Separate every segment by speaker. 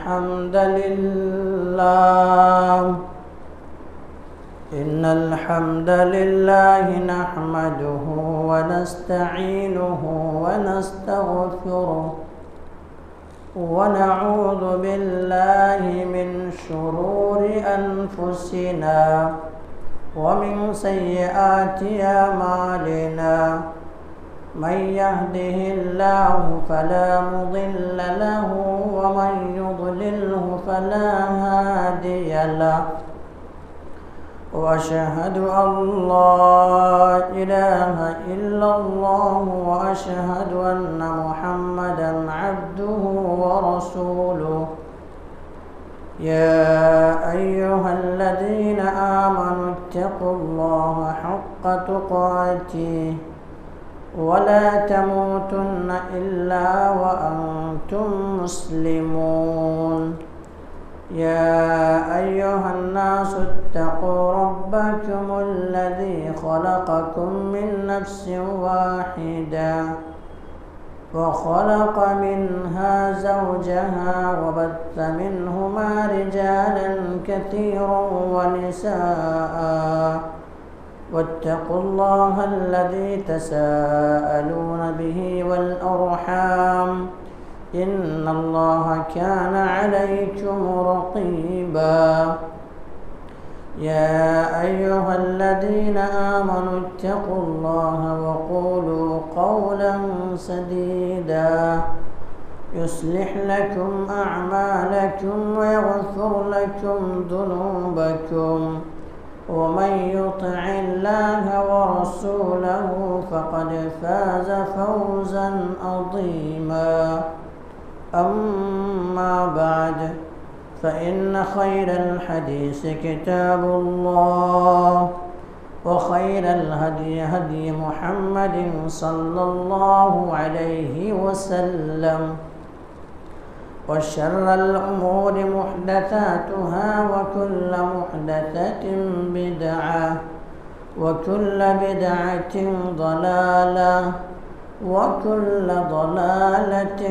Speaker 1: الحمد لله نحمده ونستعينه ونستغفره ونعوذ بالله من شرور أنفسنا ومن سيئات أعمالنا من يهده الله فلا مضل له ومن يضلله فلا هادي له وأشهد أن لا إله إلا الله وأشهد أن محمدا عبده ورسوله يا أيها الذين آمنوا اتقوا الله حق تقاته ولا تموتن إلا وأنتم مسلمون يا أيها الناس اتقوا ربكم الذي خلقكم من نفس واحدة وخلق منها زوجها وبث منهما رجالا كثيرا ونساء واتقوا الله الذي تساءلون به والأرحام إن الله كان عليكم رقيبا يا أيها الذين آمنوا اتقوا الله وقولوا قولا سديدا يصلح لكم أعمالكم ويغفر لكم ذنوبكم ومن يطع الله ورسوله فقد فاز فوزا عظيما أما بعد فإن خير الحديث كتاب الله وخير الهدي هدي محمد صلى الله عليه وسلم وشر الأمور محدثاتها وكل محدثة بدعة وكل بدعة ضلالة وكل ضلالة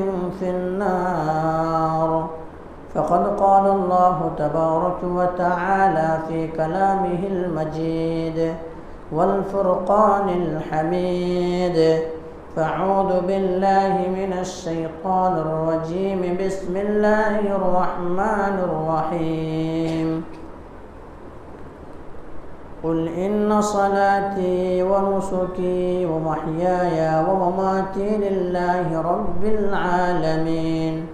Speaker 1: في النار فقد قال الله تبارك وتعالى في كلامه المجيد والفرقان الحميد فأعوذ بالله من الشيطان الرجيم بسم الله الرحمن الرحيم قل إن صلاتي ونسكي ومحياي ومماتي لله رب العالمين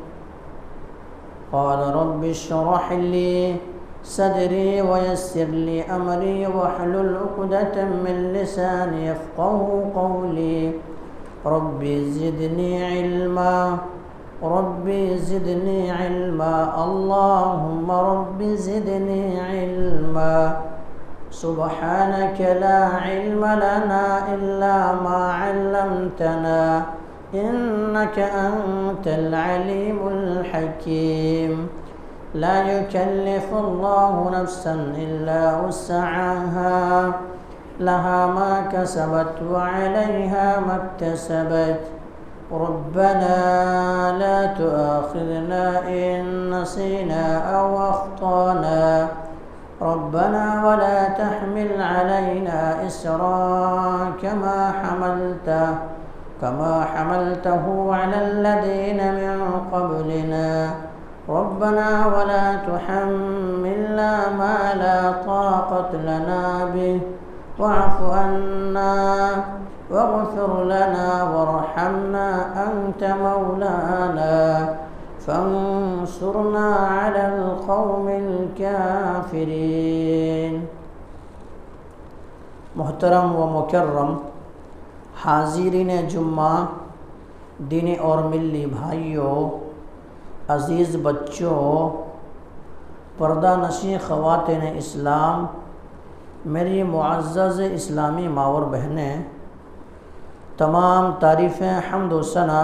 Speaker 1: قال رب اشرح لي صدري ويسر لي أمري واحلل عقدة من لساني يفقه قولي ربي زدني علما ربي زدني علما اللهم ربي زدني علما سبحانك لا علم لنا إلا ما علمتنا إنك أنت العليم الحكيم لا يكلف الله نفسا إلا وسعها لها ما كسبت وعليها ما اكتسبت ربنا لا تؤاخذنا إن نسينا أو أخطأنا ربنا ولا تحمل علينا إسرا كما حملته على الذين من قبلنا ربنا ولا تحملنا ما لا طاقة لنا به واعف عنا واغفر لنا وارحمنا أنت مولانا فانصرنا على القوم الكافرين محترم و مکرم حاضرین جمعہ دینی اور ملی بھائیوں، عزیز بچوں، پردہ نشین خواتین اسلام، میری معزز اسلامی ماور بہنیں، تمام تعریفیں حمد و ثنا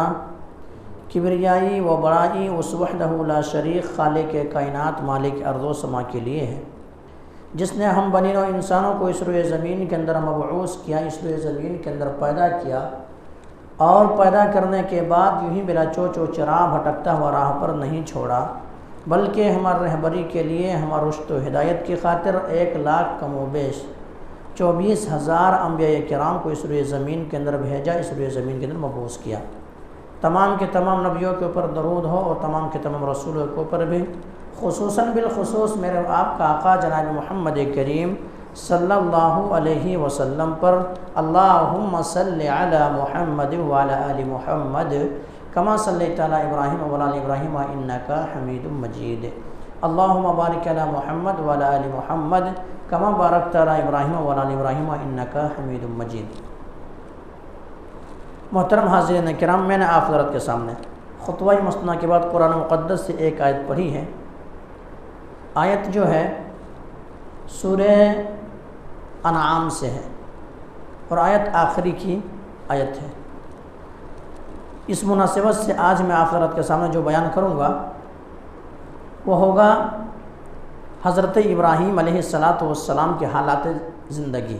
Speaker 1: کبریائی و بڑائی اس وحدہ لا شریک خالق کائنات مالک ارض و سما کے لیے ہے، جس نے ہم بنی نوع انسانوں کو اس روئے زمین کے اندر مبعوث کیا، اس روئے زمین کے اندر پیدا کیا، اور پیدا کرنے کے بعد یوں ہی بلا چوچ و چرا بھٹکتا ہوا راہ پر نہیں چھوڑا، بلکہ ہماری رہبری کے لیے ہمارا رشد و ہدایت کی خاطر 1 لاکھ کم و بیش 24,000 انبیاء کرام کو اس روئے زمین کے اندر بھیجا، اس روئے زمین کے اندر مبعوث کیا۔ تمام کے تمام نبیوں کے اوپر درود ہو اور تمام کے تمام رسولوں کے اوپر بھی، خصوصاً بالخصوص میرے آپ کا آقا جناب محمد کریم صلی اللہ علیہ وسلم پر اللہم صلی علی محمد وعلی آل محمد کما صلیت علی ابراہیم وعلی آل ابراہیم انکا حمید مجید۔ اللہم بارک علی محمد وعلی آل محمد کما بارکت علی ابراہیم وعلی آل ابراہیم انکا حمید مجید۔ محترم حاضرین کرام، میں نے آپ حضرت کے سامنے خطبہ مسنہ کے بعد قرآن مقدس سے ایک آیت پڑھی ہے۔ آیت جو ہے سورہ انعام سے ہے اور آیت آخری کی آیت ہے۔ اس مناسبت سے آج میں آپ حضرت کے سامنے جو بیان کروں گا وہ ہوگا حضرت ابراہیم علیہ السلام کے حالات زندگی،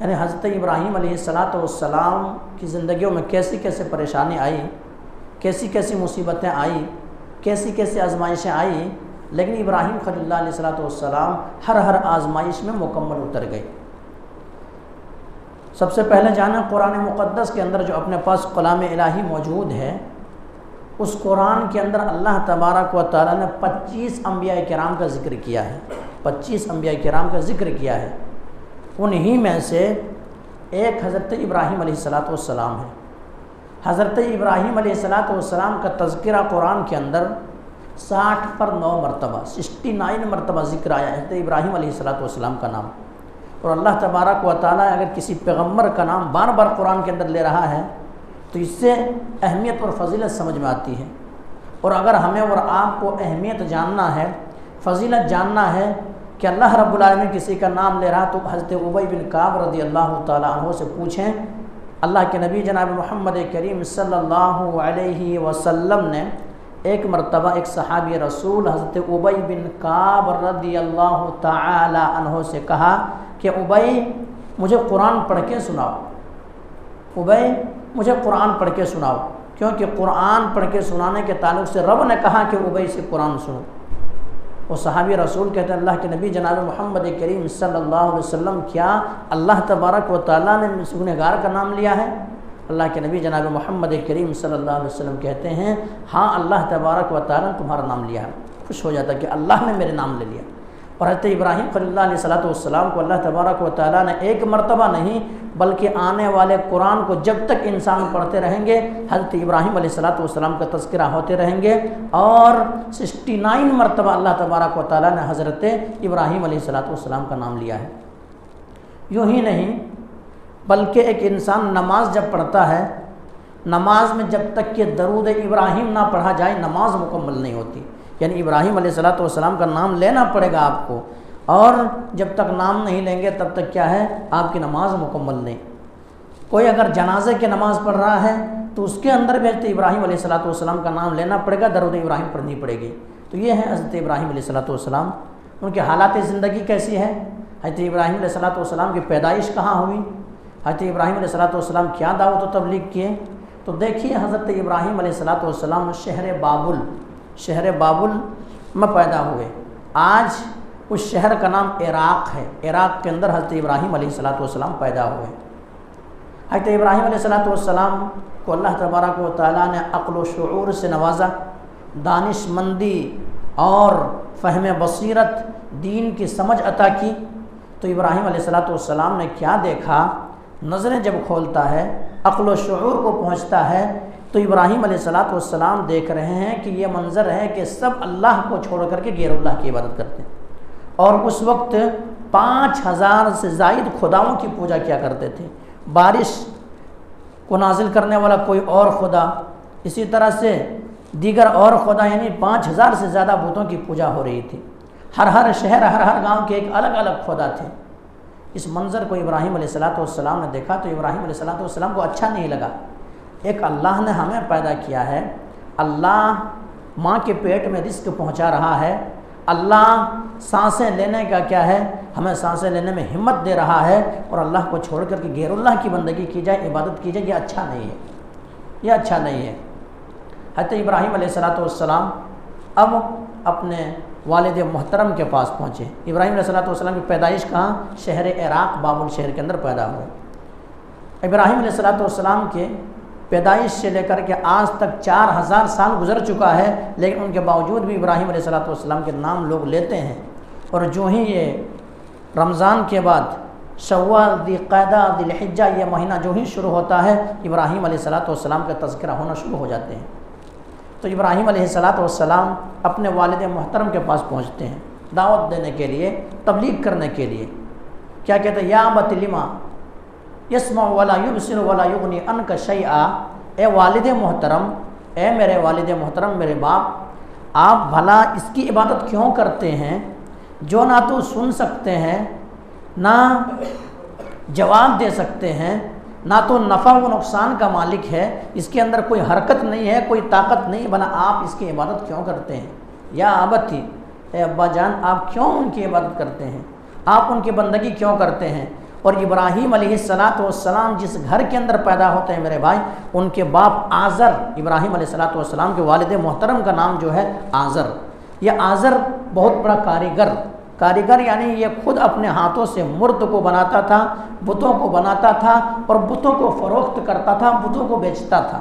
Speaker 1: یعنی حضرت ابراہیم علیہ السلام کی زندگیوں میں کیسی کیسے پریشانی آئی، کیسی کیسی مصیبتیں آئی، کیسی کیسی آزمائشیں آئی، لیکن ابراہیم خلیل اللہ علیہ السلام ہر آزمائش میں مکمل اتر گئے۔ سب سے پہلے جانا قرآن مقدس کے اندر جو اپنے پاس کلام الہی موجود ہے، اس قرآن کے اندر اللہ تبارک و تعالیٰ نے 25 انبیاء کرام کا ذکر کیا ہے، 25 انبیاء کرام کا ذکر کیا ہے۔ انہی میں سے ایک حضرت ابراہیم علیہ السلام ہے۔ حضرت ابراہیم علیہ السلام کا تذکرہ قرآن کے اندر 60 پر 9 مرتبہ 69 مرتبہ ذکر آیا ہے حضرت ابراہیم علیہ السلام کا نام۔ اور اللہ تبارک و تعالیٰ اگر کسی پیغمبر کا نام بار بار قرآن کے اندر لے رہا ہے تو اس سے اہمیت اور فضیلت سمجھ میں آتی ہے۔ اور اگر ہمیں اور آپ کو اہمیت جاننا ہے، فضیلت جاننا ہے کہ اللہ رب العالمین کسی کا نام لے رہا، تو حضرت ابی بن کعب رضی اللہ تعالیٰ عنہ سے پوچھیں۔ اللہ کے نبی جناب محمد کریم صلی اللہ علیہ وسلم نے ایک مرتبہ ایک صحابی رسول حضرت ابی بن کعب رضی اللہ تعالیٰ عنہ سے کہا کہ ابی مجھے قرآن پڑھ کے سناؤ، ابی مجھے قرآن پڑھ کے سناؤ، کیونکہ قرآن پڑھ کے سنانے کے تعلق سے رب نے کہا کہ ابی سے قرآن سنو۔ وہ صحابی رسول کہتے ہیں اللہ کے نبی جناب محمد کریم صلی اللہ علیہ وسلم کیا اللہ تبارک و تعالیٰ نے گنہگار کا نام لیا ہے؟ اللہ کے نبی جناب محمد کریم صلی اللہ علیہ وسلم کہتے ہیں ہاں اللہ تبارک و تعالیٰ نے تمہارا نام لیا ہے۔ خوش ہو جاتا کہ اللہ نے میرے نام لے لیا۔ اور حضرت ابراہیم خلیل اللہ علیہ السلام کو اللہ تبارک و تعالیٰ نے ایک مرتبہ نہیں بلکہ آنے والے قرآن کو جب تک انسان پڑھتے رہیں گے حضرت ابراہیم علیہ السلام کا تذکرہ ہوتے رہیں گے، اور 69 مرتبہ اللہ تبارک و تعالیٰ نے حضرت ابراہیم علیہ السلام کا نام لیا ہے۔ یوں ہی نہیں بلکہ ایک انسان نماز جب پڑھتا ہے، نماز میں جب تک کہ درود ابراہیم نہ پڑھا جائے نماز مکمل نہیں ہوتی، یعنی ابراہیم علیہ السلام کا نام لینا پڑے گا آپ کو، اور جب تک نام نہیں لیں گے تب تک کیا ہے آپ کی نماز مکمل نہیں۔ کوئی اگر جنازے کی نماز پڑھ رہا ہے تو اس کے اندر بھی حضرت ابراہیم علیہ السلام کا نام لینا پڑے گا، درود ابراہیم پڑھنی پڑے گی۔ تو یہ ہے حضرت ابراہیم علیہ السلام، ان کے حالات زندگی کیسی ہے، حضرت ابراہیم علیہ السلام کی پیدائش کہاں ہوئی، حضرت ابراہیم علیہ السلام کیا دعوت و تبلیغ کیے۔ تو دیکھیے حضرت ابراہیم علیہ السلام شہر بابل میں پیدا ہوئے۔ آج اس شہر کا نام عراق ہے، عراق کے اندر حضرت ابراہیم علیہ السلام پیدا ہوئے۔ حضرت ابراہیم علیہ السلام کو اللہ تبارک و تعالیٰ نے عقل و شعور سے نوازا، دانش مندی اور فہم بصیرت دین کی سمجھ عطا کی۔ تو ابراہیم علیہ السلام نے کیا دیکھا، نظریں جب کھولتا ہے، عقل و شعور کو پہنچتا ہے، تو ابراہیم علیہ السلام دیکھ رہے ہیں کہ یہ منظر ہے کہ سب اللہ کو چھوڑ کر کے غیر اللہ کی عبادت کرتے ہیں، اور اس وقت 5000 سے زائد خداؤں کی پوجا کیا کرتے تھے۔ بارش کو نازل کرنے والا کوئی اور خدا، اسی طرح سے دیگر اور خدا، یعنی 5000 سے زیادہ بتوں کی پوجا ہو رہی تھی۔ ہر شہر ہر گاؤں کے ایک الگ الگ خدا تھے۔ اس منظر کو ابراہیم علیہ السلام نے دیکھا تو ابراہیم علیہ السلام کو اچھا نہیں لگا۔ ایک اللہ نے ہمیں پیدا کیا ہے، اللہ ماں کے پیٹ میں رزق پہنچا رہا ہے، اللہ سانسیں لینے کا کیا ہے ہمیں سانسیں لینے میں ہمت دے رہا ہے، اور اللہ کو چھوڑ کر کے غیر اللہ کی بندگی کی جائے، عبادت کی جائے، یہ اچھا نہیں ہے، یہ اچھا نہیں ہے۔ حضرت ابراہیم علیہ السلام اب اپنے والد محترم کے پاس پہنچے۔ ابراہیم علیہ السلام کی پیدائش کہاں؟ شہر عراق بابل شہر کے اندر پیدا ہوئے۔ ابراہیم علیہ السلام کے پیدائش سے لے کر کے آج تک 4000 سال گزر چکا ہے، لیکن ان کے باوجود بھی ابراہیم علیہ السلام کے نام لوگ لیتے ہیں۔ اور جو ہی یہ رمضان کے بعد شوال، ذی القعدہ، ذی الحجہ یہ مہینہ جو ہی شروع ہوتا ہے، ابراہیم علیہ السلام کا تذکرہ ہونا شروع ہو جاتے ہیں۔ تو ابراہیم علیہ السلام اپنے والد محترم کے پاس پہنچتے ہیں دعوت دینے کے لیے، تبلیغ کرنے کے لیے۔ کیا کہتے ہیں؟ یا ابت لما یسمع ولا یبصر ولا یغنی عنک شیئا، اے والد محترم، اے میرے والد محترم، میرے باپ، آپ بھلا اس کی عبادت کیوں کرتے ہیں جو نہ تو سن سکتے ہیں، نہ جواب دے سکتے ہیں، نہ تو نفع و نقصان کا مالک ہے، اس کے اندر کوئی حرکت نہیں ہے، کوئی طاقت نہیں، بنا آپ اس کی عبادت کیوں کرتے ہیں؟ یا ابتی، اے ابا جان، آپ کیوں ان کی عبادت کرتے ہیں؟ آپ ان کی بندگی کیوں کرتے ہیں؟ اور ابراہیم علیہ السلام جس گھر کے اندر پیدا ہوتے ہیں میرے بھائی، ان کے باپ آزر، ابراہیم علیہ السلام کے والد محترم کا نام جو ہے آزر۔ یہ آزر بہت بڑا کاریگر یعنی یہ خود اپنے ہاتھوں سے مرد کو بناتا تھا، بتوں کو بناتا تھا، اور بتوں کو فروخت کرتا تھا، بتوں کو بیچتا تھا،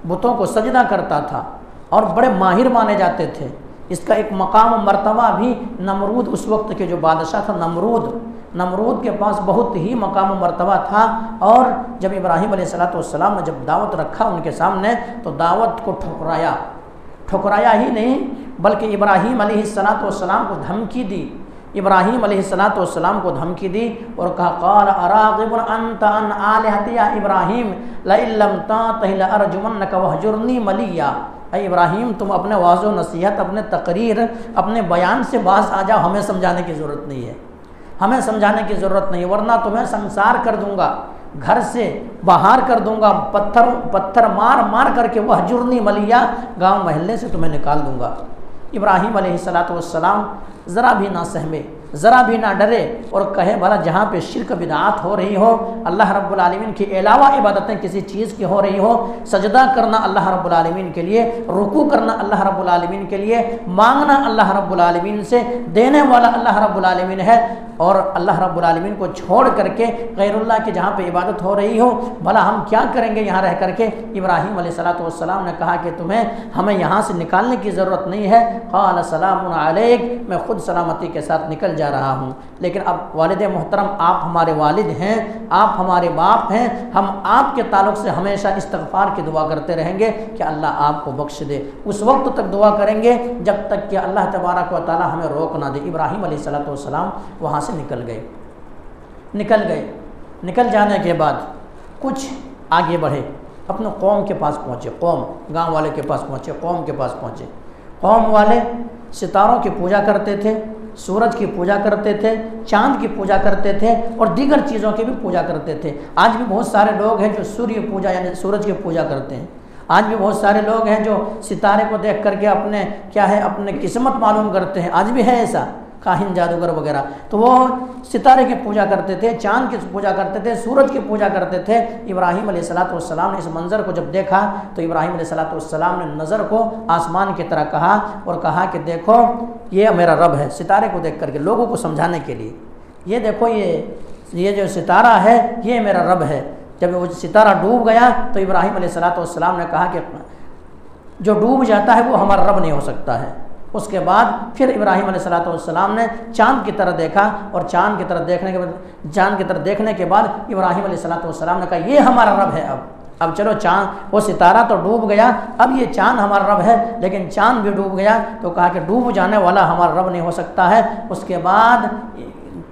Speaker 1: بتوں کو سجدہ کرتا تھا، اور بڑے ماہر مانے جاتے تھے۔ اس کا ایک مقام و مرتبہ بھی نمرود، اس وقت کے جو بادشاہ تھا نمرود کے پاس بہت ہی مقام و مرتبہ تھا۔ اور جب ابراہیم علیہ السلام نے جب دعوت رکھا ان کے سامنے، تو دعوت کو ٹھکرایا ہی نہیں، بلکہ ابراہیم علیہ السلام کو دھمکی دی۔ ابراہیم علیہ السلام کو دھمکی دی اور کہا قال اراغب انت عن آلہتی یا ابراہیم لئن لم تنتہ لارجمنک وہجرنی ملیا۔ اے ابراہیم، تم اپنے واعظ و نصیحت، اپنے تقریر، اپنے بیان سے باز آ جاؤ، ہمیں سمجھانے کی ضرورت نہیں ہے، ہمیں سمجھانے کی ضرورت نہیں، ورنہ تمہیں سنسار کر دوں گا، گھر سے باہر کر دوں گا، پتھر مار کر کے وہجرنی ملیا، گاؤں محلے سے تمہیں نکال دوں گا۔ ابراہیم علیہ السلام ذرا بھی نہ سہمے، ذرا بھی نہ ڈرے، اور کہے بھلا جہاں پہ شرک بدعات ہو رہی ہو، اللہ رب العالمین کے علاوہ عبادتیں کسی چیز کی ہو رہی ہو، سجدہ کرنا اللہ رب العالمین کے لیے، رکوع کرنا اللہ رب العالمین کے لیے، مانگنا اللہ رب العالمین سے، دینے والا اللہ رب العالمین ہے، اور اللہ رب العالمین کو چھوڑ کر کے غیر اللہ کی جہاں پہ عبادت ہو رہی ہو، بھلا ہم کیا کریں گے یہاں رہ کر کے؟ ابراہیم علیہ السلام نے کہا کہ ہمیں یہاں سے نکالنے کی ضرورت نہیں ہے۔ قال سلام علیک، میں خود سلامتی کے ساتھ نکل جا رہا ہوں، لیکن اب والد محترم، آپ ہمارے والد ہیں، آپ ہمارے باپ ہیں، ہم آپ کے تعلق سے ہمیشہ استغفار کی دعا کرتے رہیں گے کہ اللہ آپ کو بخش دے۔ اس وقت تک دعا کریں گے جب تک کہ اللہ تبارک و تعالی ہمیں روک نہ دے۔ ابراہیم علیہ السلام وہاں سے نکل گئے۔ نکل جانے کے بعد کچھ آگے بڑھے، اپنے قوم کے پاس پہنچے، گاؤں والے کے پاس پہنچے، قوم کے پاس پہنچے۔ قوم والے ستاروں کی پوجا کرتے تھے، سورج کی پوجا کرتے تھے، چاند کی پوجا کرتے تھے، اور دیگر چیزوں کی بھی پوجا کرتے تھے۔ آج بھی بہت سارے لوگ ہیں جو سوریہ پوجا یعنی سورج کی پوجا کرتے ہیں۔ آج بھی بہت سارے لوگ ہیں جو ستارے کو دیکھ کر کے اپنے قسمت معلوم کرتے ہیں، آج بھی ہے ایسا، کاہن، جادوگر وغیرہ۔ تو وہ ستارے کی پوجا کرتے تھے، چاند کی پوجا کرتے تھے، سورج کی پوجا کرتے تھے۔ ابراہیم علیہ السلام نے اس منظر کو جب دیکھا تو ابراہیم علیہ السلام نے نظر کو آسمان کی طرح کہا اور کہا کہ دیکھو یہ میرا رب ہے، ستارے کو دیکھ کر کے لوگوں کو سمجھانے کے لیے، یہ دیکھو یہ جو ستارہ ہے یہ میرا رب ہے۔ جب وہ ستارہ ڈوب گیا تو ابراہیم علیہ السلام نے کہا کہ جو ڈوب جاتا ہے وہ ہمارا رب نہیں ہو سکتا ہے۔ اس کے بعد پھر ابراہیم علیہ السلام نے چاند کی طرف دیکھا، اور چاند کی طرف دیکھنے کے بعد ابراہیم علیہ السلام نے کہا یہ ہمارا رب ہے۔ اب چلو چاند، وہ ستارہ تو ڈوب گیا، اب یہ چاند ہمارا رب ہے، لیکن چاند بھی ڈوب گیا تو کہا کہ ڈوب جانے والا ہمارا رب نہیں ہو سکتا ہے۔ اس کے بعد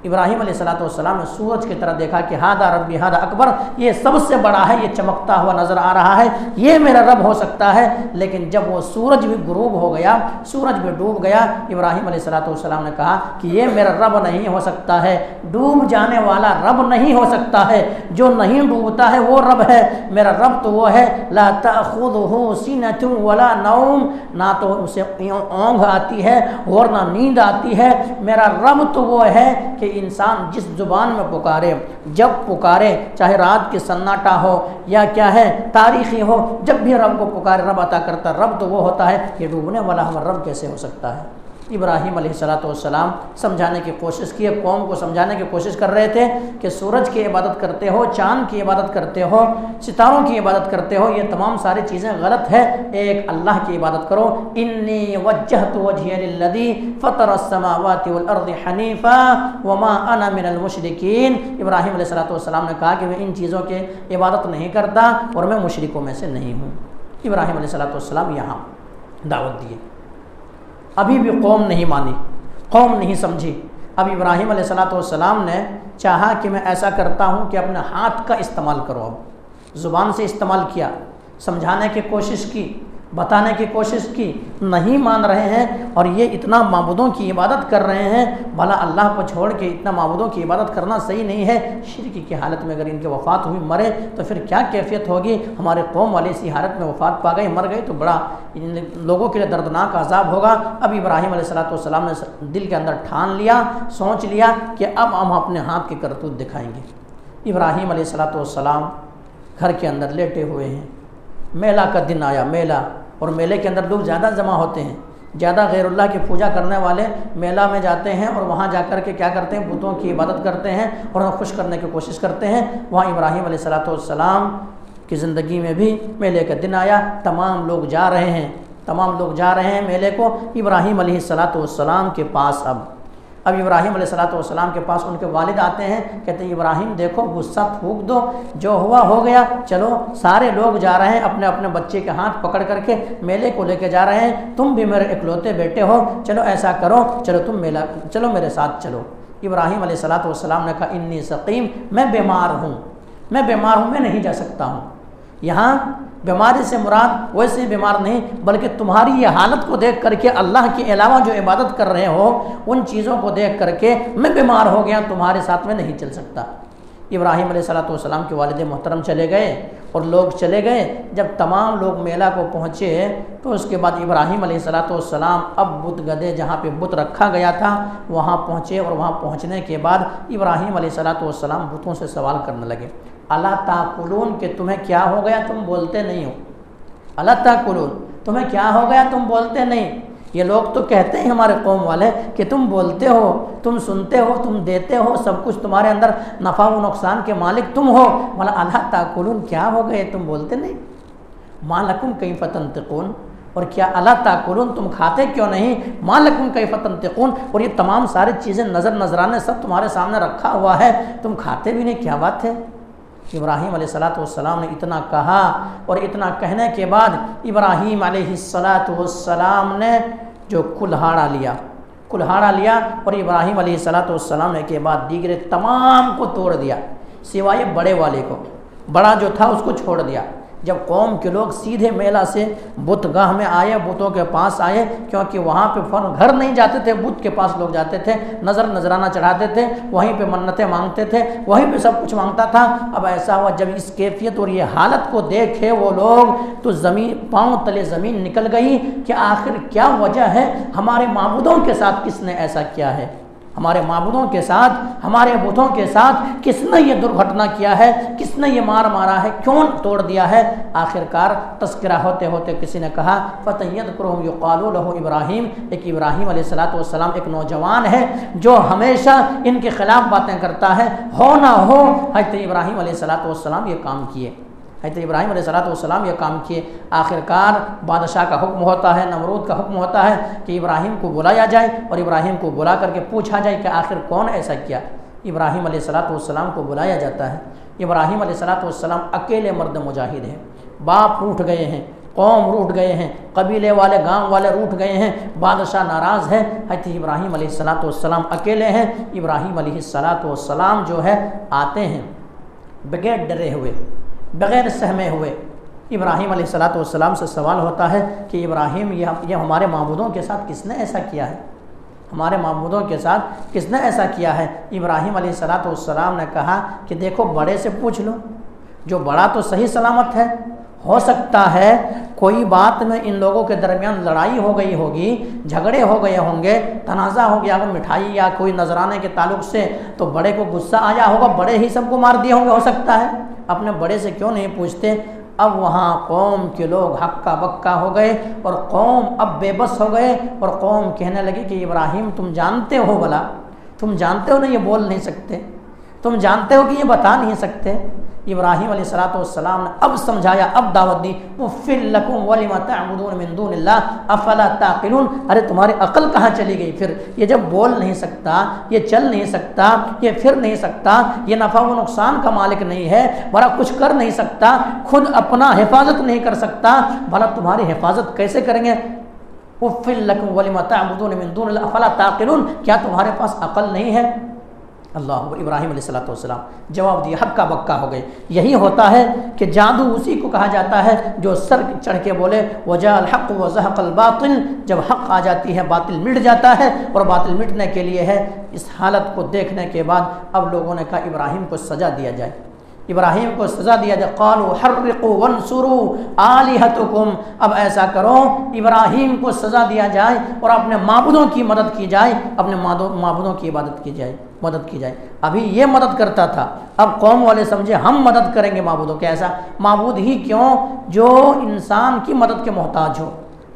Speaker 1: ابراہیم علیہ السلام نے سورج کی طرف دیکھا کہ ہاذا ربی ہاذا اکبر، یہ سب سے بڑا ہے، یہ چمکتا ہوا نظر آ رہا ہے، یہ میرا رب ہو سکتا ہے۔ لیکن جب وہ سورج بھی غروب ہو گیا، سورج بھی ڈوب گیا، ابراہیم علیہ السلام نے کہا کہ یہ میرا رب نہیں ہو سکتا ہے، ڈوب جانے والا رب نہیں ہو سکتا ہے، جو نہیں ڈوبتا ہے وہ رب ہے۔ میرا رب تو وہ ہے لا تأخذہ سنۃ ولا نوم، نہ تو اسے اونگ آتی ہے اور نہ نیند آتی ہے۔ میرا رب تو وہ ہے کہ انسان جس زبان میں پکارے، جب پکارے، چاہے رات کی سناٹا ہو یا کیا ہے تاریخی ہو، جب بھی رب کو پکارے رب عطا کرتا ہے۔ رب تو وہ ہوتا ہے، یہ ڈوبنے والا ہمارا رب کیسے ہو سکتا ہے؟ ابراہیم علیہ السلام سمجھانے کی کوشش کی، قوم کو سمجھانے کی کوشش کر رہے تھے کہ سورج کی عبادت کرتے ہو، چاند کی عبادت کرتے ہو، ستاروں کی عبادت کرتے ہو، یہ تمام ساری چیزیں غلط ہے، ایک اللہ کی عبادت کرو۔ انی وجہت وجہی للذی فطر السماوات والارض حنیفا وما انا من المشرکین۔ ابراہیم علیہ السلام نے کہا کہ میں ان چیزوں کی عبادت نہیں کرتا اور میں مشرکوں میں سے نہیں ہوں۔ ابراہیم علیہ السلام یہاں دعوت دیے، ابھی بھی قوم نہیں مانی، قوم نہیں سمجھی۔ اب ابراہیم علیہ السلام نے چاہا کہ میں ایسا کرتا ہوں کہ اپنے ہاتھ کا استعمال کرو، اب زبان سے استعمال کیا، سمجھانے کی کوشش کی، بتانے کی کوشش کی، نہیں مان رہے ہیں، اور یہ اتنا معبودوں کی عبادت کر رہے ہیں، بھلا اللہ کو چھوڑ کے اتنا معبودوں کی عبادت کرنا صحیح نہیں ہے۔ شرک کی حالت میں اگر ان کی وفات ہوئی، مرے تو پھر کیا کیفیت ہوگی؟ ہمارے قوم والے اسی حالت میں وفات پا گئے، مر گئے تو بڑا لوگوں کے لیے دردناک عذاب ہوگا۔ اب ابراہیم علیہ السلام نے دل کے اندر ٹھان لیا، سوچ لیا کہ اب ہم اپنے ہاتھ کی کرتوت دکھائیں گے۔ ابراہیم علیہ السلام گھر کے اندر لیٹے ہوئے ہیں، میلہ کا دن آیا، میلہ، اور میلے کے اندر لوگ زیادہ جمع ہوتے ہیں، زیادہ غیر اللہ کی پوجا کرنے والے میلہ میں جاتے ہیں اور وہاں جا کر کے کیا کرتے ہیں؟ بتوں کی عبادت کرتے ہیں اور انہیں خوش کرنے کی کوشش کرتے ہیں۔ وہاں ابراہیم علیہ السلام کی زندگی میں بھی میلے کا دن آیا، تمام لوگ جا رہے ہیں، تمام لوگ جا رہے ہیں میلے کو ابراہیم علیہ السلام کے پاس۔ اب ابراہیم علیہ السلام کے پاس ان کے والد آتے ہیں، کہتے ہیں ابراہیم دیکھو غصہ تھوک دو، جو ہوا ہو گیا، چلو سارے لوگ جا رہے ہیں اپنے اپنے بچے کے ہاتھ پکڑ کر کے میلے کو لے کے جا رہے ہیں، تم بھی میرے اکلوتے بیٹے ہو، چلو ایسا کرو، چلو تم میلہ، چلو میرے ساتھ چلو۔ ابراہیم علیہ السلام نے کہا انی سقیم، میں بیمار ہوں، میں بیمار ہوں، میں نہیں جا سکتا ہوں۔ یہاں بیماری سے مراد ویسے بیمار نہیں، بلکہ تمہاری یہ حالت کو دیکھ کر کے اللہ کے علاوہ جو عبادت کر رہے ہو ان چیزوں کو دیکھ کر کے میں بیمار ہو گیا، تمہارے ساتھ میں نہیں چل سکتا۔ ابراہیم علیہ السلام کے والد محترم چلے گئے اور لوگ چلے گئے۔ جب تمام لوگ میلہ کو پہنچے تو اس کے بعد ابراہیم علیہ السلام اب بت گدے جہاں پہ بت رکھا گیا تھا وہاں پہنچے، اور وہاں پہنچنے کے بعد ابراہیم علیہ السلام بتوں سے سوال کرنے لگے، الا تاکلون، کہ تمہیں کیا ہو گیا تم بولتے نہیں ہو؟ الا تاکلون، تمہیں کیا ہو گیا تم بولتے نہیں؟ یہ لوگ تو کہتے ہیں ہمارے قوم والے کہ تم بولتے ہو، تم سنتے ہو، تم دیتے ہو، سب کچھ تمہارے اندر نفع و نقصان کے مالک تم ہو، بولا الا تاکلون، کیا ہو گئے تم بولتے نہیں؟ ما لکم کیف تنطقون، اور کیا الا تاکلون، تم کھاتے کیوں نہیں؟ ما لکم کیف تنطقون، اور یہ تمام ساری چیزیں نظرانے سب تمہارے سامنے رکھا ہوا ہے، تم کھاتے بھی نہیں، کیا بات ہے؟ ابراہیم علیہ السلام نے اتنا کہا، اور اتنا کہنے کے بعد ابراہیم علیہ السلام نے جو کلہاڑا لیا اور ابراہیم علیہ السلام نے کے بعد دیگرے تمام کو توڑ دیا، سوائے بڑے والے کو، بڑا جو تھا اس کو چھوڑ دیا۔ جب قوم کے لوگ سیدھے میلہ سے بت گاہ میں آئے، بتوں کے پاس آئے، کیونکہ وہاں پہ گھر نہیں جاتے تھے، بت کے پاس لوگ جاتے تھے، نذرانہ چڑھاتے تھے، وہیں پہ منتیں مانگتے تھے، وہیں پہ سب کچھ مانگتا تھا۔ اب ایسا ہوا جب اس کیفیت اور یہ حالت کو دیکھے وہ لوگ تو پاؤں تلے زمین نکل گئی کہ آخر کیا وجہ ہے؟ ہمارے معبودوں کے ساتھ کس نے ایسا کیا ہے؟ ہمارے معبودوں کے ساتھ، ہمارے بتوں کے ساتھ کس نے یہ درگھٹنا کیا ہے؟ کس نے یہ مارا ہے؟ کیوں توڑ دیا ہے؟ آخرکار تذکرہ ہوتے ہوتے کسی نے کہا فَتَيَذْكُرُهُمْ يُقَالُ لَهُ ابراہیم، ایک ابراہیم علیہ السلام ایک نوجوان ہے جو ہمیشہ ان کے خلاف باتیں کرتا ہے، ہو نہ ہو حضرت ابراہیم علیہ السلام یہ کام کیے، حضرت ابراہیم علیہ السلام یہ کام کیے۔ آخرکار بادشاہ کا حکم ہوتا ہے، نمرود کا حکم ہوتا ہے کہ ابراہیم کو بلایا جائے اور ابراہیم کو بلا کر کے پوچھا جائے کہ آخر کون ایسا کیا۔ ابراہیم علیہ السلام کو بلایا جاتا ہے۔ ابراہیم علیہ السلام اکیلے مرد مجاہد ہیں، باپ روٹھ گئے ہیں، قوم روٹھ گئے ہیں، قبیلے والے گاؤں والے روٹھ گئے ہیں، بادشاہ ناراض ہے، حضرت ابراہیم علیہ السلام اکیلے ہیں۔ ابراہیم علیہ السلام جو ہے آتے ہیں بغیر ڈرے ہوئے، بغیر سہمے ہوئے۔ ابراہیم علیہ السلام سے سوال ہوتا ہے کہ ابراہیم یہ ہمارے معبودوں کے ساتھ کس نے ایسا کیا ہے؟ ہمارے معبودوں کے ساتھ کس نے ایسا کیا ہے؟ ابراہیم علیہ السلام نے کہا کہ دیکھو بڑے سے پوچھ لو، جو بڑا تو صحیح سلامت ہے، ہو سکتا ہے کوئی بات میں ان لوگوں کے درمیان لڑائی ہو گئی ہوگی، جھگڑے ہو گئے ہوں گے، تنازع ہو گیا ہوگا مٹھائی یا کوئی نذرانے کے تعلق سے، تو بڑے کو غصہ آیا ہوگا، بڑے ہی سب کو مار دیا ہوں گے، ہو سکتا ہے۔ اپنے بڑے سے کیوں نہیں پوچھتے؟ اب وہاں قوم کے لوگ ہکا بکا ہو گئے اور قوم اب بے بس ہو گئے، اور قوم کہنے لگی کہ ابراہیم تم جانتے ہو، بھلا تم جانتے ہو نا یہ بول نہیں سکتے، تم جانتے ہو کہ یہ بتا نہیں سکتے۔ ابراہیم علیہ السلام نے اب سمجھایا، اب دعوت دی، اُفٍّ لَكُمْ وَلِمَ تَعْبُدُونَ مِن دُونِ اللَّهِ أَفَلَا تَعْقِلُونَ۔ ارے تمہاری عقل کہاں چلی گئی پھر؟ یہ جب بول نہیں سکتا، یہ چل نہیں سکتا، یہ پھر نہیں سکتا، یہ نفع و نقصان کا مالک نہیں ہے، بھلا کچھ کر نہیں سکتا، خود اپنا حفاظت نہیں کر سکتا، بھلا تمہاری حفاظت کیسے کریں گے؟ اُفٍّ لَكُمْ وَلِمَ تَعْبُدُونَ مِن دُونِ اللَّهِ أَفَلَا تَعْقِلُونَ۔ کیا تمہارے پاس عقل نہیں ہے؟ اللہ ابراہیم علیہ السلام جواب دیا، ہکا بکا ہو گئے۔ یہی ہوتا ہے کہ جادو اسی کو کہا جاتا ہے جو سر چڑھ کے بولے وجاء الحق وزهق الباطل، جب حق آ جاتی ہے باطل مٹ جاتا ہے، اور باطل مٹنے کے لیے ہے۔ اس حالت کو دیکھنے کے بعد اب لوگوں نے کہا ابراہیم کو سزا دیا جائے، ابراہیم کو سزا دیا جائے۔ قالوا حرقوا وانصروا آلہتکم، اب ایسا کرو ابراہیم کو سزا دیا جائے اور اپنے معبودوں کی مدد کی جائے، اپنے معبودوں کی عبادت کی جائے، مدد کی جائے۔ ابھی یہ مدد کرتا تھا، اب قوم والے سمجھے ہم مدد کریں گے معبودوں کے۔ ایسا معبود ہی کیوں جو انسان کی مدد کے محتاج ہو۔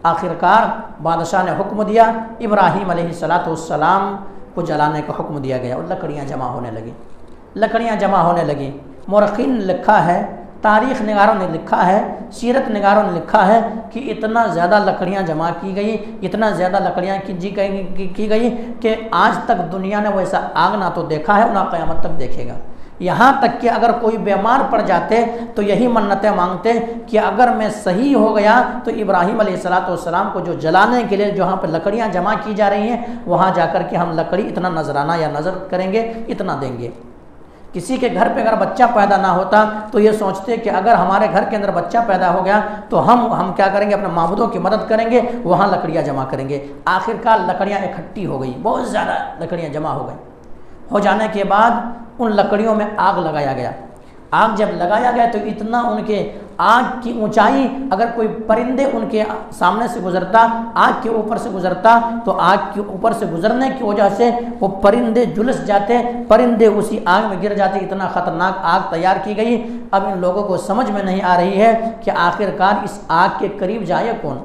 Speaker 1: آخرکار بادشاہ نے حکم دیا، ابراہیم علیہ السلام کو جلانے کا حکم دیا گیا، اور لکڑیاں جمع ہونے لگی، لکڑیاں جمع ہونے لگی۔ مورخین نے لکھا ہے، تاریخ نگاروں نے لکھا ہے، سیرت نگاروں نے لکھا ہے کہ اتنا زیادہ لکڑیاں جمع کی گئی، اتنا زیادہ لکڑیاں کی گئی کہ آج تک دنیا نے ویسا آگ نہ تو دیکھا ہے، نہ قیامت تک دیکھے گا۔ یہاں تک کہ اگر کوئی بیمار پڑ جاتے تو یہی منتیں مانگتے کہ اگر میں صحیح ہو گیا تو ابراہیم علیہ السلام کو جو جلانے کے لیے جہاں پہ لکڑیاں جمع کی جا رہی ہیں وہاں جا کر کے ہم لکڑی اتنا نذرانہ یا نذر کریں گے، اتنا دیں گے۔ کسی کے گھر پہ اگر بچہ پیدا نہ ہوتا تو یہ سوچتے کہ اگر ہمارے گھر کے اندر بچہ پیدا ہو گیا تو ہم کیا کریں گے؟ اپنے معبودوں کی مدد کریں گے، وہاں لکڑیاں جمع کریں گے۔ آخرکار لکڑیاں اکٹھی ہو گئی، بہت زیادہ لکڑیاں جمع ہو گئی۔ ہو جانے کے بعد ان لکڑیوں میں آگ لگایا گیا۔ آگ جب لگایا گیا تو اتنا ان کے آگ کی اونچائی، اگر کوئی پرندے ان کے سامنے سے گزرتا، آگ کے اوپر سے گزرتا تو آگ کے اوپر سے گزرنے کی وجہ سے وہ پرندے جھلس جاتے، پرندے اسی آگ میں گر جاتے۔ اتنا خطرناک آگ تیار کی گئی۔ اب ان لوگوں کو سمجھ میں نہیں آ رہی ہے کہ آخرکار اس آگ کے قریب جائے کون۔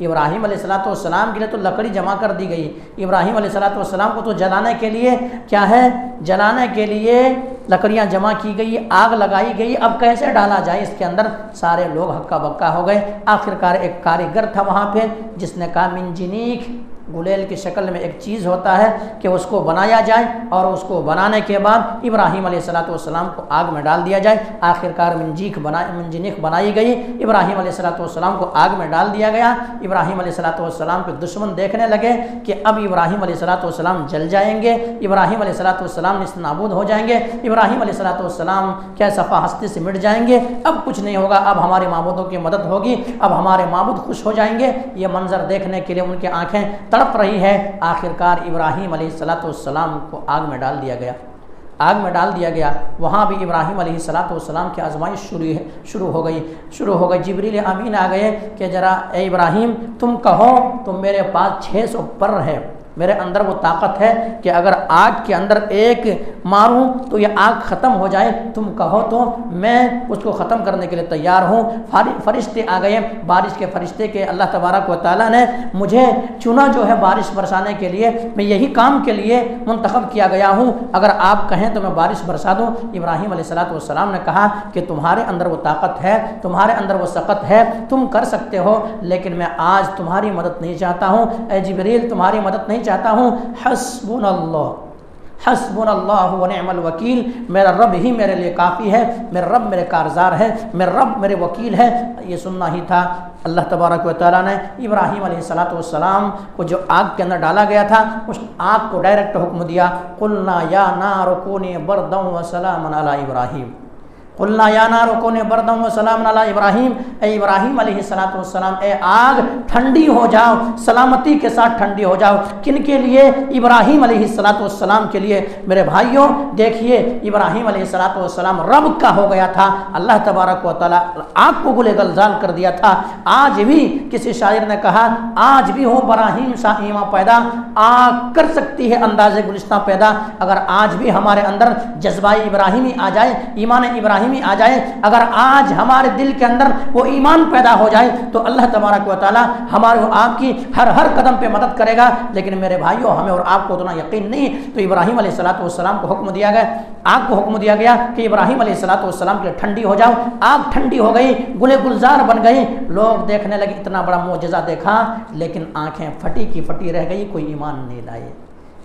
Speaker 1: ابراہیم علیہ السلام کے لیے تو لکڑی جمع کر دی گئی، ابراہیم علیہ السلام کو تو جلانے کے لیے کیا ہے؟ جلانے کے لیے لکڑیاں جمع کی گئی، آگ لگائی گئی۔ اب کیسے ڈالا جائے اس کے اندر؟ سارے لوگ ہکا بکا ہو گئے۔ آخرکار ایک کاریگر تھا وہاں پہ جس نے کہا منجنیک، گلیل کی شکل میں ایک چیز ہوتا ہے کہ اس کو بنایا جائے، اور اس کو بنانے کے بعد ابراہیم علیہ السلام کو آگ میں ڈال دیا جائے۔ آخرکار منجنیک بنائی گئی، ابراہیم علیہ السلام کو آگ میں ڈال دیا گیا۔ ابراہیم علیہ السلام کے دشمن دیکھنے لگے کہ اب ابراہیم علیہ السلام جل جائیں گے، ابراہیم علیہ السلام نیست نابود ہو جائیں گے، ابراہیم علیہ السلام کیا صفحہ ہستی سے مٹ جائیں گے، اب کچھ نہیں ہوگا، اب ہمارے معبودوں کی مدد ہوگی، اب ہمارے معبود خوش ہو جائیں گے۔ یہ منظر دیکھنے کے لیے ان کی آنکھیں تڑپ رہی ہے۔ آخرکار ابراہیم علیہ السلام کو آگ میں ڈال دیا گیا، آگ میں ڈال دیا گیا۔ وہاں بھی ابراہیم علیہ السلام کی آزمائش شروع ہو گئی۔ جبریل امین آ گئے کہ ذرا اے ابراہیم تم کہو تو میرے پاس 600 پر ہے، میرے اندر وہ طاقت ہے کہ اگر آگ کے اندر ایک ماروں تو یہ آگ ختم ہو جائے، تم کہو تو میں اس کو ختم کرنے کے لیے تیار ہوں۔ فرشتے آ گئے، بارش کے فرشتے کے اللہ تبارک و تعالیٰ نے مجھے چنا جو ہے بارش برسانے کے لیے، میں یہی کام کے لیے منتخب کیا گیا ہوں، اگر آپ کہیں تو میں بارش برسا دوں۔ ابراہیم علیہ السلام نے کہا کہ تمہارے اندر وہ طاقت ہے، تمہارے اندر وہ سقت ہے، تم کر سکتے ہو، لیکن میں آج تمہاری مدد نہیں چاہتا ہوں، اے جبریل تمہاری مدد نہیں چاہتا ہوں۔ حسبنا اللہ ونعم الوکیل، میرا رب ہی میرے لیے کافی ہے، میرا رب میرے کارزار ہے، میرا رب میرے وکیل ہے۔ یہ سننا ہی تھا۔ اللہ تبارک و تعالیٰ نے ابراہیم علیہ السلام کو جو آگ کے اندر ڈالا گیا تھا اس آگ کو ڈائریکٹ حکم دیا، قلنا یا نار کونی بردا وسلاما علی ابراہیم، قلنا یا نار کونی بردا و سلام علی ابراہیم، اے ابراہیم علیہ السلام، اے آگ ٹھنڈی ہو جاؤ، سلامتی کے ساتھ ٹھنڈی ہو جاؤ۔ کن کے لیے؟ ابراہیم علیہ السلام کے لیے۔ میرے بھائیوں دیکھیے، ابراہیم علیہ السلام رب کا ہو گیا تھا، اللہ تبارک و تعالیٰ آگ کو گلے گلزار کر دیا تھا۔ آج بھی کسی شاعر نے کہا، آج بھی ہو براہیم سا ایمان پیدا، آگ کر سکتی ہے انداز گلستہ پیدا۔ اگر آج بھی ہمارے اندر جذبہ ابراہیمی آ جائے، ایمان ابراہیمی آ جائے، اگر آج ہمارے دل کے اندر وہ ایمان پیدا ہو جائے تو اللہ تبارک و تعالیٰ ہمارے آپ کی ہر قدم پہ مدد کرے گا۔ لیکن میرے بھائیوں ہمیں اور آپ کو اتنا یقین نہیں، تو ابراہیم علیہ السلام کو حکم دیا گیا، آگ کو حکم دیا گیا کہ ابراہیم علیہ السلام کے لیے ٹھنڈی ہو جاؤ۔ آگ ٹھنڈی ہو گئی، گلے گلزار بن گئی، لوگ دیکھنے لگے، اتنا بڑا معجزہ دیکھا، لیکن آنکھیں پھٹی کی پھٹی رہ گئی، کوئی ایمان نہیں لائے۔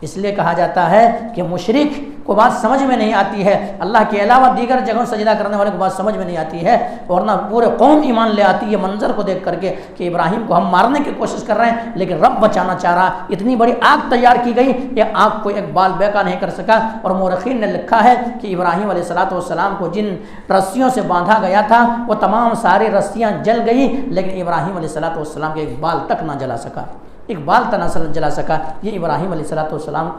Speaker 1: اس لیے کہا جاتا ہے کہ مشرک کو بات سمجھ میں نہیں آتی ہے، اللہ کے علاوہ دیگر جگہوں سجدہ کرنے والے کو بات سمجھ میں نہیں آتی ہے، ورنہ پورے قوم ایمان لے آتی ہے منظر کو دیکھ کر کے کہ ابراہیم کو ہم مارنے کی کوشش کر رہے ہیں لیکن رب بچانا چاہ رہا۔ اتنی بڑی آگ تیار کی گئی، یہ آگ کو ایک بال بیکا نہیں کر سکا۔ اور مورخین نے لکھا ہے کہ ابراہیم علیہ السلام کو جن رسیوں سے باندھا گیا تھا وہ تمام ساری رسیاں جل گئی، لیکن ابراہیم علیہ السلام کے ایک بال تک نہ جلا سکا، ایک بال تناسل جلا سکا۔ یہ ابراہیم علیہ السلام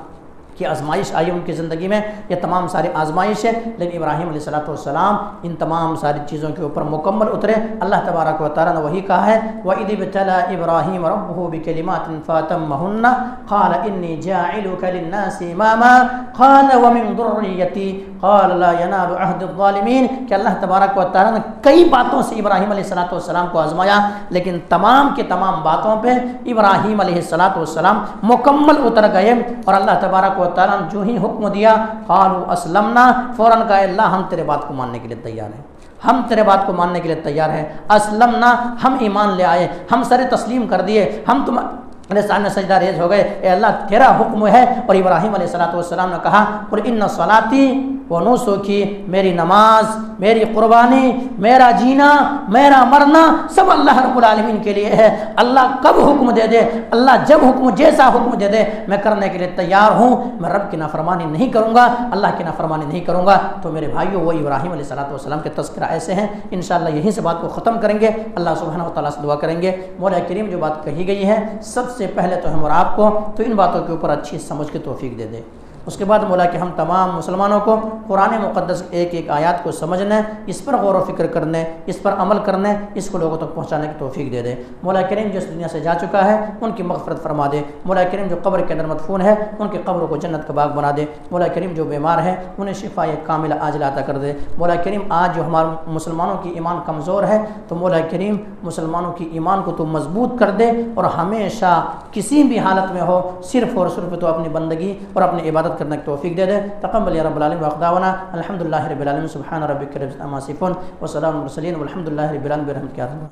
Speaker 1: کی آزمائش آئی ان کی زندگی میں، یہ تمام ساری آزمائش ہے، لیکن ابراہیم علیہ السلام ان تمام ساری چیزوں کے اوپر مکمل اترے۔ اللہ تبارک و تعالیٰ نے وہی کہا ہے، وَإِذِ ابْتَلَىٰ إِبْرَاهِيمَ رَبُّهُ بِكَلِمَاتٍ فَأَتَمَّهُنَّ قَالَ إِنِّي جَاعِلُكَ لِلنَّاسِ إِمَامًا قَالَ وَمِن ذُرِّيَّتِي قَالَ لَا يَنَالُ عَهْدِ الظَّالِمِينَ کہ اللہ تبارک و تعالیٰ نے کئی باتوں سے ابراہیم علیہ السلام کو آزمایا، لیکن تمام کے تمام باتوں پہ ابراہیم علیہ السلام مکمل اتر گئے۔ اور اللہ تبارک و تعالیٰ نے جو ہی حکم دیا، قالوا اسلمنا، فوراً کہا اللہ ہم تیرے بات کو ماننے کے لیے تیار ہیں، ہم تیرے بات کو ماننے کے لیے تیار ہیں۔ اسلمنا، ہم ایمان لے آئے، ہم سر تسلیم کر دیے، ہم تمہارے سامنے سجدہ ریز ہو گئے، اے اللہ تیرا حکم ہے۔ اور ابراہیم علیہ السلام نے کہا، قل ان صلاتی و نسکی، میری نماز، میری قربانی، میرا جینا، میرا مرنا سب اللہ رب العالمین کے لیے ہے۔ اللہ کب حکم دے دے، اللہ جب حکم، جیسا حکم دے دے، میں کرنے کے لیے تیار ہوں۔ میں رب کی نافرمانی نہیں کروں گا، اللہ کی نافرمانی نہیں کروں گا۔ تو میرے بھائیوں وہ ابراہیم علیہ السلام کے تذکرہ ایسے ہیں۔ انشاءاللہ یہیں سے بات کو ختم کریں گے، اللہ سبحانہ و تعالیٰ سے دعا کریں گے مولا کریم جو بات کہی گئی ہے سب سے پہلے تو ہم اور آپ کو تو ان باتوں کے اوپر اچھی سمجھ کے توفیق دے دے۔ اس کے بعد مولا کہ ہم تمام مسلمانوں کو قرآن مقدس ایک ایک آیات کو سمجھنے، اس پر غور و فکر کرنے، اس پر عمل کرنے، اس کو لوگوں تک پہنچانے کی توفیق دے دے۔ مولا کریم جو اس دنیا سے جا چکا ہے ان کی مغفرت فرما دے۔ مولا کریم جو قبر کے اندر مدفون ہے ان کی قبروں کو جنت کا باغ بنا دے۔ مولا کریم جو بیمار ہے انہیں شفا کاملہ عاجلہ عطا کر دے۔ مولا کریم آج جو ہمارے مسلمانوں کی ایمان کمزور ہے تو مولا کریم مسلمانوں کی ایمان کو تو مضبوط کر دے، اور ہمیشہ کسی بھی حالت میں ہو صرف اور صرف تو اپنی بندگی اور اپنی عبادت کرنے کی توفیق دے دے۔ تقبل یا رب العالمین واقداونا الحمدللہ رب العالمین، سبحان ربک رب العزت عما یصفون وسلام علی المرسلین والحمدللہ رب العالمین برحمتک یا رب۔